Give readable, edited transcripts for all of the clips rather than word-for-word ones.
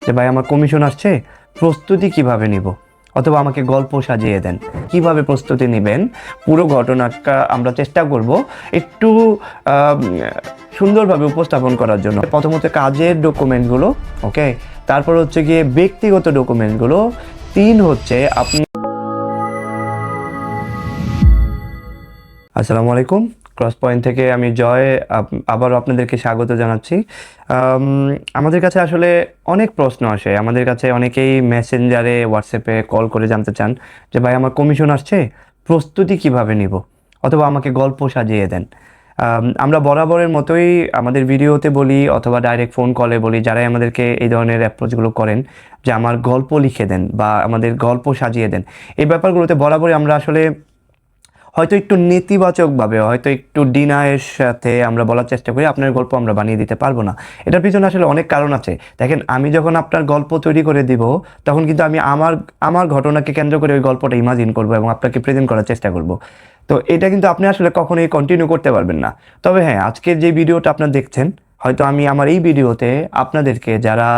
যে ভাই আমার কমিশন আসছে, প্রস্তুতি কিভাবে নিব, অথবা আমাকে গল্প সাজিয়ে দেন কিভাবে প্রস্তুতি নেবেন। পুরো ঘটনাটা আমরা চেষ্টা করব একটু সুন্দরভাবে উপস্থাপন করার জন্য। প্রথমত কাজের ডকুমেন্টগুলো, ওকে, তারপর হচ্ছে গিয়ে ব্যক্তিগত ডকুমেন্টগুলো, 3 হচ্ছে আপনি। আসসালামু আলাইকুম, ক্রস পয়েন্ট থেকে আমি জয় আবারও আপনাদেরকে স্বাগত জানাচ্ছি। আমাদের কাছে আসলে অনেক প্রশ্ন আসে, আমাদের কাছে অনেকেই মেসেঞ্জারে, হোয়াটসঅ্যাপে কল করে জানতে চান যে ভাই আমার কমিশন আসছে, প্রস্তুতি কিভাবে নিব, অথবা আমাকে গল্প সাজিয়ে দেন। আমরা বরাবরের মতোই আমাদের ভিডিওতে বলি অথবা ডাইরেক্ট ফোন কলে বলি, যারাই আমাদেরকে এই ধরনের অ্যাপ্রোচগুলো করেন যে আমার গল্প লিখে দেন বা আমাদের গল্প সাজিয়ে দেন, এই ব্যাপারগুলোতে বরাবরই আমরা আসলে হয়তো একটু নেতিবাচকভাবে, হয়তো একটু ডিনায়ের সাথে আমরা বলার চেষ্টা করি আপনার গল্প আমরা বানিয়ে দিতে পারবো না। এটার পিছনে আসলে অনেক কারণ আছে। দেখেন, আমি যখন আপনার গল্প তৈরি করে দিব, তখন কিন্তু আমি আমার ঘটনাকে কেন্দ্র করে ওই গল্পটা ইমাজিন করবো এবং আপনাকে প্রেজেন্ট করার চেষ্টা করব। তো এটা কিন্তু আপনি আসলে কখনোই কন্টিনিউ করতে পারবেন না। তবে হ্যাঁ, আজকের যে ভিডিওটা আপনারা দেখছেন, হয়তো আমি আমার এই ভিডিওতে আপনাদেরকে, যারা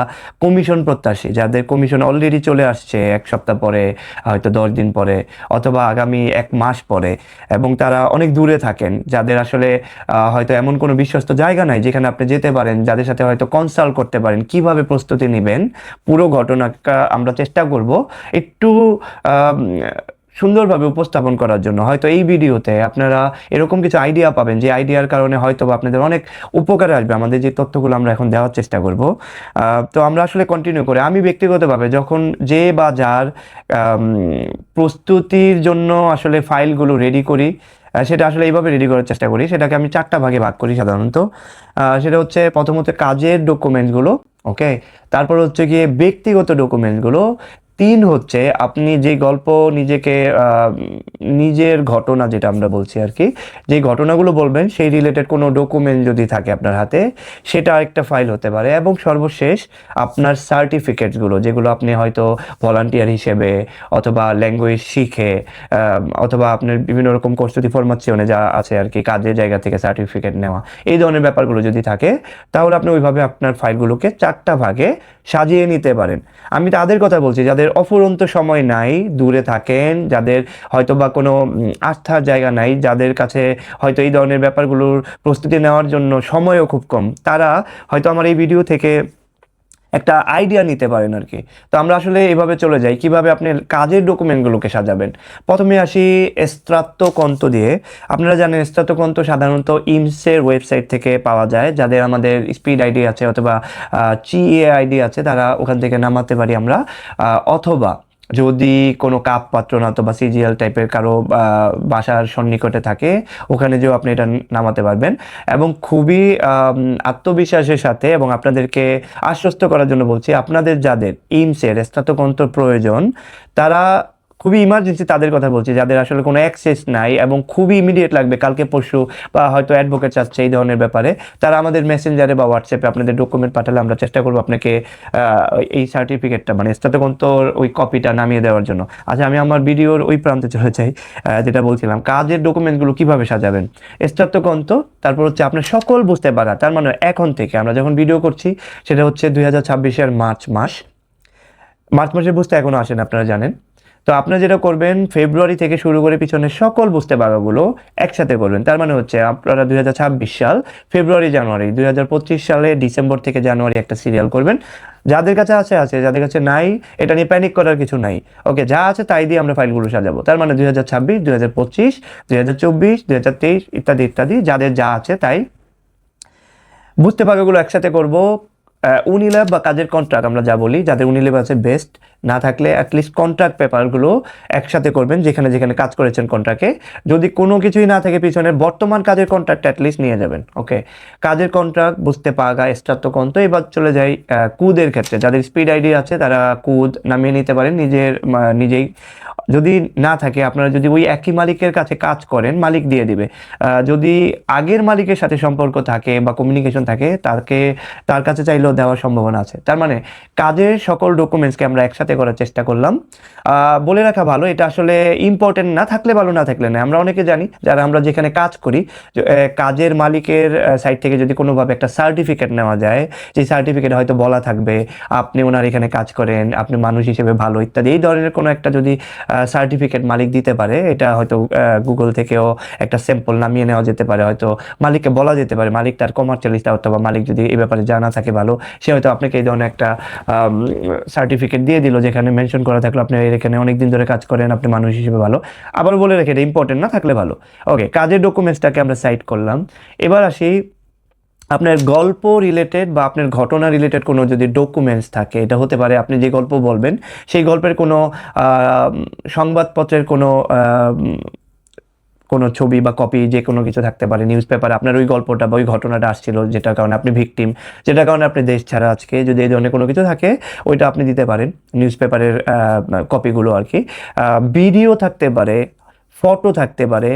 কমিশন প্রত্যাশী, যাদের কমিশন অলরেডি চলে আসছে 1 সপ্তাহ পরে, হয়তো 10 দিন পরে, অথবা আগামী 1 মাস পরে, এবং তারা অনেক দূরে থাকেন, যাদের আসলে হয়তো এমন কোনো বিশ্বস্ত জায়গা নাই যেখানে আপনি যেতে পারেন, যাদের সাথে হয়তো কনসাল্ট করতে পারেন কিভাবে প্রস্তুতি নেবেন, পুরো ঘটনাটা আমরা চেষ্টা করব একটু সুন্দরভাবে উপস্থাপন করার জন্য। হয়তো এই ভিডিওতে আপনারা এরকম কিছু আইডিয়া পাবেন, যে আইডিয়ার কারণে হয়তো আপনাদের অনেক উপকারে আসবে আমাদের যে তথ্যগুলো আমরা এখন দেওয়ার চেষ্টা করব। তো আমরা আসলে কন্টিনিউ করে, আমি ব্যক্তিগতভাবে যখন যে বা যার প্রস্তুতির জন্য আসলে ফাইলগুলো রেডি করি, সেটা আসলে এইভাবে রেডি করার চেষ্টা করি। সেটাকে আমি 4টা ভাগে ভাগ করি সাধারণত। সেটা হচ্ছে প্রথমত কাজের ডকুমেন্টসগুলো, ওকে, তারপর হচ্ছে গিয়ে ব্যক্তিগত ডকুমেন্টসগুলো, 3 হচ্ছে আপনি যে গল্প নিজের ঘটনা, যেটা আমরা বলছি আর কি, যে ঘটনাগুলো বলবেন সেই রিলেটেড কোনো ডকুমেন্ট যদি থাকে আপনার হাতে, সেটা একটা ফাইল হতে পারে। এবং সর্বশেষ আপনার সার্টিফিকেটসগুলো, যেগুলো আপনি হয়তো ভলান্টিয়ার হিসেবে অথবা ল্যাঙ্গুয়েজ শিখে অথবা আপনার বিভিন্ন রকম কোর্স যদি ফরমাচ্ছিওনে যা আছে আর কি, কাজের জায়গা থেকে সার্টিফিকেট নেওয়া, এই ধরনের ব্যাপারগুলো যদি থাকে, তাহলে আপনি ওইভাবে আপনার ফাইলগুলোকে 4টা ভাগে সাজিয়ে নিতে পারেন। আমি তাদের কথা বলছি যাদের অফুরন্ত সময় নাই, দূরে থাকেন, যাদের হয়তো বা কোনো আস্থার জায়গা নাই, যাদের কাছে হয়তো এই ধরনের ব্যাপারগুলোর প্রস্তুতি নেওয়ার জন্য সময়ও খুব কম, তারা হয়তো আমার এই ভিডিও থেকে একটা আইডিয়া নিতে পারেন আর কি। তো আমরা আসলে এভাবে চলে যাই কিভাবে আপনি কাজের ডকুমেন্টগুলোকে সাজাবেন। প্রথমে আসি স্ত্রাত্বকন্ত দিয়ে। আপনারা জানেন স্ত্রাত্বকন্ত সাধারণত ইমসের ওয়েবসাইট থেকে পাওয়া যায়। যাদের আমাদের স্পিড আইডি আছে অথবা চিএ আইডি আছে, তারা ওখান থেকে নামাতে পারি আমরা। অথবা যদি কোনো কাপ পাত্র না অথবা সিজিএল টাইপের কারো বাসার সন্নিকটে থাকে, ওখানে যেও আপনি এটা নামাতে পারবেন। এবং খুবই আত্মবিশ্বাসের সাথে এবং আপনাদেরকে আশ্বস্ত করার জন্য বলছি, আপনাদের যাদের ইমসের স্নাতকোত্তর প্রয়োজন, তারা খুবই ইমার্জেন্সি, তাদের কথা বলছি, যাদের আসলে কোনো অ্যাক্সেস নাই এবং খুবই ইমিডিয়েট লাগবে, কালকে পরশু, বা হয়তো অ্যাডভোকেট চাচ্ছে এই ধরনের ব্যাপারে, তারা আমাদের মেসেঞ্জারে বা হোয়াটসঅ্যাপে আপনাদের ডকুমেন্ট পাঠালে আমরা চেষ্টা করবো আপনাকে এই সার্টিফিকেটটা, মানে স্নাতকোত্তর ওই কপিটা নামিয়ে দেওয়ার জন্য। আচ্ছা, আমি আমার ভিডিওর ওই প্রান্তে চলে যাই, যেটা বলছিলাম কাজের ডকুমেন্টগুলো কিভাবে সাজাবেন। স্নাতকোত্তর, তারপর হচ্ছে আপনার সকল বুঝতে পারা, তার মানে এখন থেকে আমরা যখন ভিডিও করছি সেটা হচ্ছে 2026-এর মার্চ মাসের বুঝতে এখনো আসেন, আপনারা জানেন। তো আপনারা যেটা করবেন, ফেব্রুয়ারি থেকে শুরু করে পিছনের সকল বুঝতে পারাগুলো একসাথে করবেন। তার মানে হচ্ছে আপনারা 2026 সাল ফেব্রুয়ারি, জানুয়ারি, 2025 সালে ডিসেম্বর থেকে জানুয়ারি একটা সিরিয়াল করবেন। যাদের কাছে আছে, যাদের কাছে নাই, এটা নিয়ে প্যানিক করার কিছু নাই। ওকে, যা আছে তাই দিয়ে আমরা ফাইলগুলো সাজাবো। তার মানে 2026, 2025, 2024, 2023 ইত্যাদি ইত্যাদি, যাদের যা আছে তাই বুঝতে পারাগুলো একসাথে করব। উনিল্যাব বা কাজের কন্ট্রাক্ট আমরা যা বলি, যাদের উনিল্যাব আছে বেস্ট, না থাকলে অ্যাটলিস্ট কন্ট্রাক্ট পেপারগুলো একসাথে করবেন, যেখানে যেখানে কাজ করেছেন কন্ট্রাক্টে। যদি কোনো কিছুই না থাকে পিছনে, বর্তমান কাজের কন্ট্রাক্ট অ্যাটলিস্ট নিয়ে যাবেন। ওকে, কাজের কন্ট্রাক্ট, বুঝতে পারা, স্টার্টকন্ত। এবার চলে যাই কুদের ক্ষেত্রে। যাদের স্পিড আইডি আছে তারা কুদ নামিয়ে নিতে পারেন নিজেই। যদি না থাকে, আপনারা যদি ওই একই মালিকের কাছে কাজ করেন, মালিক দিয়ে দিবে। যদি আগের মালিকের সাথে সম্পর্ক থাকে বা কমিউনিকেশন থাকে, তার কাছে চাইলেও দেওয়ার সম্ভাবনা আছে। তার মানে কাজের সকল ডকুমেন্টসকে আমরা একসাথে যাচাই করার চেষ্টা করলাম। বলে রাখা ভালো, এটা আসলে ইম্পর্টেন্ট না থাকলে ভালো, না থাকলে না। আমরা অনেকে জানি যারা আমরা যেখানে কাজ করি, কাজের মালিকের সাইড থেকে যদি কোনোভাবে একটা সার্টিফিকেট নেওয়া যায়, সেই সার্টিফিকেটে হয়তো বলা থাকবে আপনি ওনার এখানে কাজ করেন, আপনি মানুষ হিসেবে ভালো ইত্যাদি, এই ধরনের কোনো একটা যদি সার্টিফিকেট মালিক দিতে পারে, এটা হয়তো গুগল থেকেও একটা স্যাম্পল নামিয়ে নেওয়া যেতে পারে, হয়তো মালিককে বলা যেতে পারে, মালিক তার কমার্শিয়ালিস্ট অথবা মালিক যদি এই ব্যাপারে জানা থাকে ভালো, সে হয়তো আপনাকে এই ধরনের একটা সার্টিফিকেট দিয়ে দিল যেখানে মেনশন করা থাকলো আপনি এখানে অনেক দিন ধরে কাজ করেন, আপনি মানুষ হিসেবে ভালো। আবার বলে রেখে এটা ইম্পর্টেন্ট না থাকলে ভালো। ওকে, কাজের ডকুমেন্টসটাকে আমরা সাইড করলাম। এবার আসি আপনার গল্প রিলেটেড বা আপনার ঘটনা রিলেটেড কোনো যদি ডকুমেন্টস থাকে, এটা হতে পারে আপনি যে গল্প বলবেন সেই গল্পের কোনো সংবাদপত্রের কোনো ছবি বা কপি, যে কোনো কিছু থাকতে পারে, নিউজ পেপারে আপনার ওই গল্পটা বা ওই ঘটনাটা আসছিল, যেটার কারণে আপনি ভিকটিম, যেটার কারণে আপনি দেশ ছাড়া আজকে, যদি এই ধরনের কোনো কিছু থাকে ওইটা আপনি দিতে পারেন, নিউজ পেপারের কপিগুলো আর কি। ভিডিও থাকতে পারে, ফটো থাকতে পারে,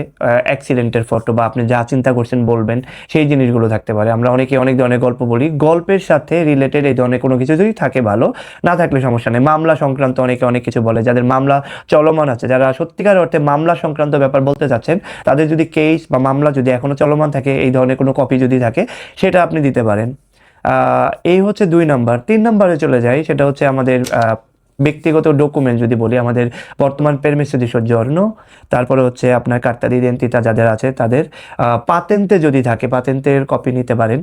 অ্যাক্সিডেন্টের ফটো বা আপনি যা চিন্তা করছেন বলবেন সেই জিনিসগুলো থাকতে পারে। আমরা অনেকে অনেক ধরনের গল্প বলি, গল্পের সাথে রিলেটেড এই ধরনের কোনো কিছু যদি থাকে ভালো, না থাকলে সমস্যা নেই। মামলা সংক্রান্ত অনেকে অনেক কিছু বলে, যাদের মামলা চলমান আছে, যারা সত্যিকার অর্থে মামলা সংক্রান্ত ব্যাপার বলতে চাচ্ছেন, তাদের যদি কেস বা মামলা যদি এখনও চলমান থাকে, এই ধরনের কোনো কপি যদি থাকে সেটা আপনি দিতে পারেন। এই হচ্ছে 2 নাম্বার। 3 নাম্বারে চলে যাই, সেটা হচ্ছে আমাদের ব্যক্তিগত ডকুমেন্ট যদি বলি, আমাদের বর্তমান permesso di soggiorno, তারপরে হচ্ছে আপনার কার্তা d'identità যাদের আছে তাদের, পাতেন্তে যদি থাকে পাতেন্তের কপি নিতে পারেন।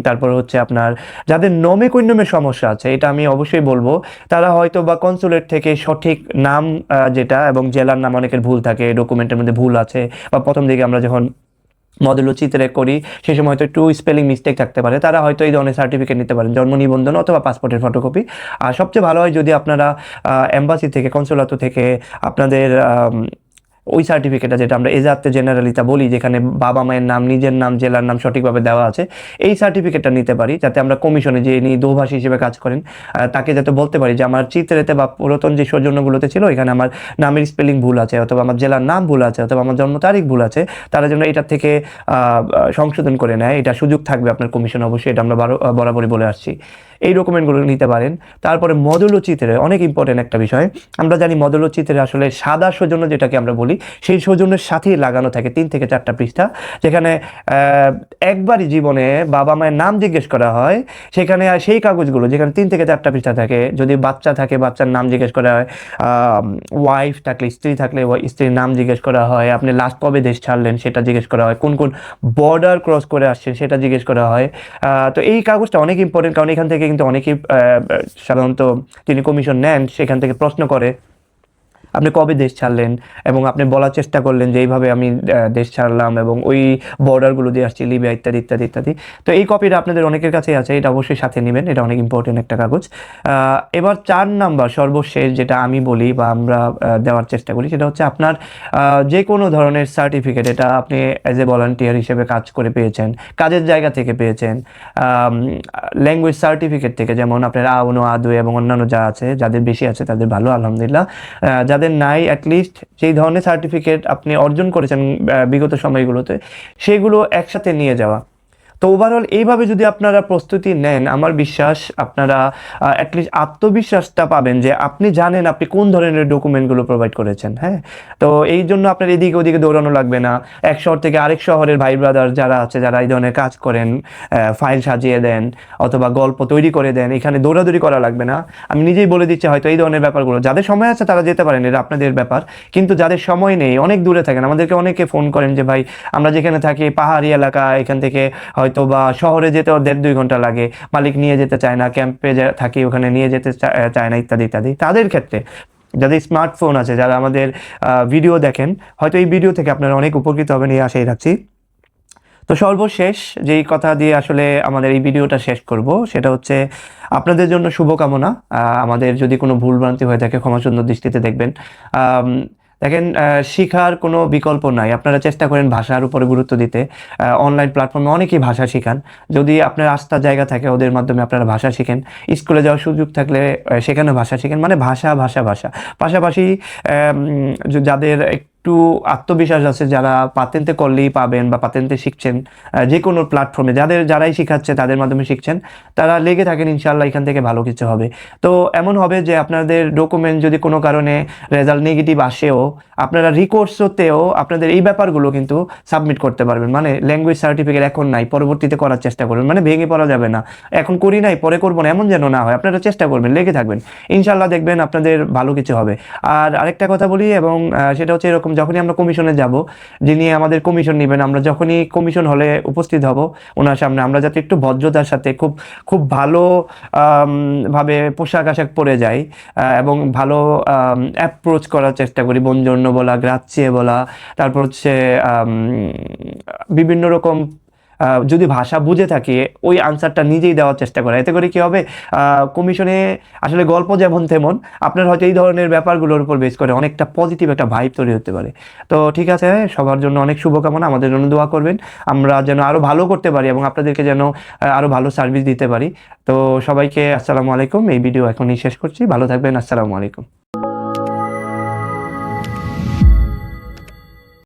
তারপরে হচ্ছে আপনার যাদের নমে কৈনমে সমস্যা আছে, এটা আমি অবশ্যই বলবো, তারা হয়তো বা কনসুলেট থেকে সঠিক নাম যেটা এবং জেলার নাম অনেকের ভুল থাকে, ডকুমেন্টের মধ্যে ভুল আছে, বা প্রথম দিকে আমরা যখন মডেল চিত্রে করি সেই সময় হয়তো একটু স্পেলিং মিস্টেক থাকতে পারে, তারা হয়তো এই ধরনের সার্টিফিকেট নিতে পারেন, জন্ম নিবন্ধন অথবা পাসপোর্টের ফটোকপি। আর সবচেয়ে ভালো হয় যদি আপনারা এম্বাসি থেকে, কনসুলাতো থেকে আপনাদের ওই সার্টিফিকেটটা, যেটা আমরা এজাতে জেনারেলিতা বলি, যেখানে বাবা মায়ের নাম, নিজের নাম, জেলার নাম সঠিকভাবে দেওয়া আছে, এই সার্টিফিকেটটা নিতে পারি, যাতে আমরা কমিশনে যে ইনি দোভাষী হিসেবে কাজ করেন তাকে যাতে বলতে পারি যে আমার চিত্রেতে বা পুরাতন যে সৌজন্যগুলোতে ছিল এখানে আমার নামের স্পেলিং ভুল আছে, অথবা আমার জেলার নাম ভুল আছে, অথবা আমার জন্ম তারিখ ভুল আছে, তারা যেন এটার থেকে সংশোধন করে নেয়। এটা সুযোগ থাকবে আপনার কমিশন, অবশ্যই এটা আমরা বরাবরই বলে আসছি। এই ডকুমেন্টগুলো নিতে পারেন। তারপরে মডেলো চিত্রে অনেক ইম্পর্টেন্ট একটা বিষয়, আমরা জানি মডেলো চিত্রে আসলে সাদা সৌজন্য যেটাকে আমরা বলি, সেই সৌজন্যের সাথেই লাগানো থাকে 3 থেকে 4টা পৃষ্ঠা, যেখানে একবারই জীবনে বাবা মায়ের নাম জিজ্ঞেস করা হয়, সেখানে সেই কাগজগুলো যেখানে 3 থেকে 4টা পৃষ্ঠা থাকে, যদি বাচ্চা থাকে বাচ্চার নাম জিজ্ঞেস করা হয়, ওয়াইফ থাকলে, স্ত্রী থাকলে স্ত্রীর নাম জিজ্ঞেস করা হয়, আপনি লাস্ট কবে দেশ ছাড়লেন সেটা জিজ্ঞেস করা হয়, কোন কোন বর্ডার ক্রস করে আসছেন সেটা জিজ্ঞেস করা হয়। তো এই কাগজটা অনেক ইম্পর্টেন্ট, কারণ এখান থেকে কিন্তু অনেকেই সাধারণত তিনি কমিশন নেন, সেখান থেকে প্রশ্ন করে আপনি কবে দেশ ছাড়লেন, এবং আপনি বলার চেষ্টা করলেন যে এইভাবে আমি দেশ ছাড়লাম এবং ওই বর্ডারগুলো দিয়ে আসছি, লিবিয়া ইত্যাদি ইত্যাদি ইত্যাদি। তো এই কপিটা আপনাদের অনেকের কাছেই আছে, এটা অবশ্যই সাথে নেবেন, এটা অনেক ইম্পর্টেন্ট একটা কাগজ। এবার 4 নাম্বার সর্বশেষ যেটা আমি বলি বা আমরা দেওয়ার চেষ্টা করি, সেটা হচ্ছে আপনার যে কোনো ধরনের সার্টিফিকেট, এটা আপনি অ্যাজ এ ভলান্টিয়ার হিসেবে কাজ করে পেয়েছেন, কাজের জায়গা থেকে পেয়েছেন, ল্যাঙ্গুয়েজ সার্টিফিকেট থেকে, যেমন আপনার A1 A2 এবং অন্যান্য যা আছে, যাদের বেশি আছে তাদের ভালো আলহামদুলিল্লাহ, যাদের নাই অ্যাটলিস্ট যেই ধরনের সার্টিফিকেট আপনি অর্জন করেছেন বিগত সময়গুলোতে, সেগুলো একসাথে নিয়ে যাওয়া। তো ওভারঅল এইভাবে যদি আপনারা প্রস্তুতি নেন, আমার বিশ্বাস আপনারা অ্যাটলিস্ট আত্মবিশ্বাসটা পাবেন যে আপনি জানেন আপনি কোন ধরনের ডকুমেন্টগুলো প্রোভাইড করেছেন। হ্যাঁ, তো এই জন্য আপনার এদিকে ওদিকে দৌড়ানো লাগবে না। এক শহর থেকে আরেক শহরের ভাই ব্রাদার যারা আছে, যারা এই ধরনের কাজ করেন, ফাইল সাজিয়ে দেন অথবা গল্প তৈরি করে দেন, এখানে দৌড়াদৌড়ি করা লাগবে না। আমি নিজেই বলে দিচ্ছি, হয়তো এই ধরনের ব্যাপারগুলো যাদের সময় আছে তারা যেতে পারেন, এটা আপনাদের ব্যাপার। কিন্তু যাদের সময় নেই, অনেক দূরে থাকেন, আমাদেরকে অনেকে ফোন করেন যে ভাই আমরা যেখানে থাকি পাহাড়ি এলাকা, এখান থেকে হয়তো বা শহরে যেতেও 1.5-2 ঘন্টা লাগে, মালিক নিয়ে যেতে চায় না, ক্যাম্পে থাকি ওখানে নিয়ে যেতে চায় না ইত্যাদি ইত্যাদি। তাদের ক্ষেত্রে যাদের স্মার্টফোন আছে, যারা আমাদের ভিডিও দেখেন, হয়তো এই ভিডিও থেকে আপনারা অনেক উপকৃত হবেন, এই আশাই রাখছি। তো সর্বশেষ যেই কথা দিয়ে আসলে আমাদের এই ভিডিওটা শেষ করব, সেটা হচ্ছে আপনাদের জন্য শুভকামনা। আমাদের যদি কোনো ভুলভ্রান্তি হয়ে থাকে ক্ষমা সুন্দর দৃষ্টিতে দেখবেন। দেখেন, শেখার কোনো বিকল্প নাই, আপনারা চেষ্টা করেন ভাষার উপরে গুরুত্ব দিতে। অনলাইন প্ল্যাটফর্মে অনেকেই ভাষা শেখান, যদি আপনার আস্থার জায়গা থাকে ওদের মাধ্যমে আপনারা ভাষা শিখেন। স্কুলে যাওয়ার সুযোগ থাকলে সেখানে ভাষা শিখেন, মানে ভাষা ভাষা ভাষা। পাশাপাশি যাদের একটু একটু আত্মবিশ্বাস আছে, যারা পাতেন্তে করলেই পাবেন বা পাতেন্তে শিখছেন যে কোনো প্ল্যাটফর্মে, যারাই শিখাচ্ছে তাদের মাধ্যমে শিখছেন, তারা লেগে থাকেন, ইনশাল্লাহ এখান থেকে ভালো কিছু হবে। তো এমন হবে যে আপনাদের ডকুমেন্ট যদি কোনো কারণে রেজাল্ট নেগেটিভ আসেও, আপনারা রিকোর্সতেও আপনাদের এই ব্যাপারগুলো কিন্তু সাবমিট করতে পারবেন। মানে ল্যাঙ্গুয়েজ সার্টিফিকেট এখন নাই, পরবর্তীতে করার চেষ্টা করবেন, মানে ভেঙে পড়া যাবে না, এখন করি নাই পরে করবো না, এমন যেন না হয়। আপনারা চেষ্টা করবেন, লেগে থাকবেন, ইনশাল্লাহ দেখবেন আপনাদের ভালো কিছু হবে। আর আরেকটা কথা বলি, এবং সেটা হচ্ছে এরকম, যখনই আমরা কমিশনে যাব, যিনি আমাদের কমিশন নেবেন, আমরা যখনই কমিশন হলে উপস্থিত হব ওনার সামনে, আমরা যাতে একটু ভদ্রতার সাথে খুব খুব ভালো ভাবে পোশাক আশাক পরে যাই, এবং ভালো অ্যাপ্রোচ করার চেষ্টা করি, বনজন্য বলা, গ্রাচ্যে বলা, তারপর হচ্ছে বিভিন্ন রকম যদি ভাষা বুঝে থাকি ওই আনসারটা নিজেই দেওয়ার চেষ্টা করা। এতে করে কি হবে, কমিশনে আসলে গল্প যেমন তেমন, আপনার হয়তো এই ধরনের ব্যাপারগুলোর উপর বেস করে অনেকটা পজিটিভ একটা ভাইব তৈরি হতে পারে। তো ঠিক আছে, সবার জন্য অনেক শুভকামনা, আমাদের জন্য দোয়া করবেন, আমরা যেন আরও ভালো করতে পারি এবং আপনাদেরকে যেন আরও ভালো সার্ভিস দিতে পারি। তো সবাইকে আসসালামু আলাইকুম, এই ভিডিও এখনই শেষ করছি, ভালো থাকবেন, আসসালামু আলাইকুম।